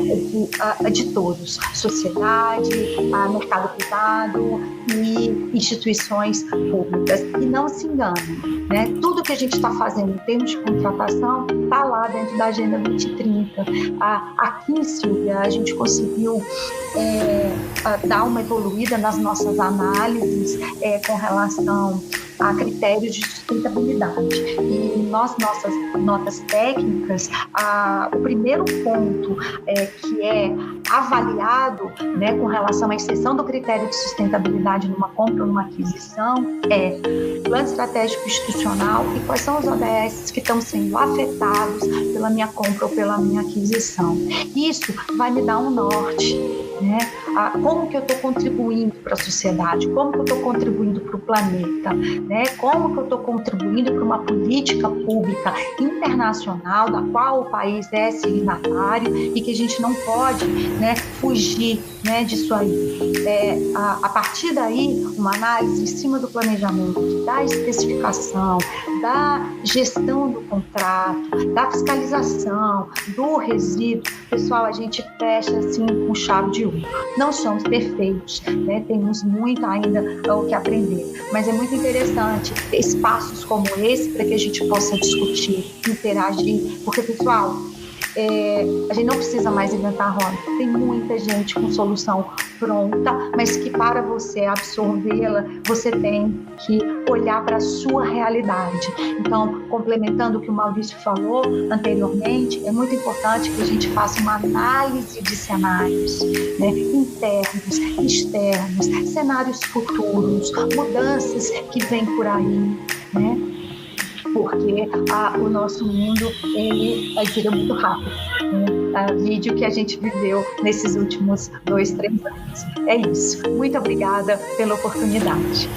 de todos, sociedade, mercado privado e instituições públicas. E não se enganem, né? Tudo que a gente está fazendo em termos de contratação está lá dentro da Agenda 2030. Aqui, Silvia, a gente conseguiu dar uma evoluída nas nossas análises com relação a critérios de sustentabilidade. E nossas notas técnicas, o primeiro ponto que é avaliado, né, com relação à inserção do critério de sustentabilidade numa compra ou numa aquisição é plano estratégico institucional e quais são os ODS que estão sendo afetados pela minha compra ou pela minha aquisição. Isso vai me dar um norte, né? Como que eu estou contribuindo para a sociedade, como que eu estou contribuindo para o planeta, né? Como que eu estou contribuindo para uma política pública internacional da qual o país é signatário e que a gente não pode, né, fugir, né, disso aí. A partir daí, uma análise em cima do planejamento, da especificação, da gestão do contrato, da fiscalização, do resíduo. Pessoal, a gente fecha assim com chave de ouro. Não somos perfeitos, né? Temos muito ainda o que aprender, mas é muito interessante espaços como esse para que a gente possa discutir, interagir, porque, pessoal, a gente não precisa mais inventar a roda. Tem muita gente com solução pronta, mas que para você absorvê-la, você tem que olhar para a sua realidade. Então, complementando o que o Maurício falou anteriormente, é muito importante que a gente faça uma análise de cenários, né, internos, externos, cenários futuros, mudanças que vêm por aí, né? Porque o nosso mundo ele gira muito rápido, né? Vídeo que a gente viveu nesses últimos 2-3 anos. É isso. Muito obrigada pela oportunidade.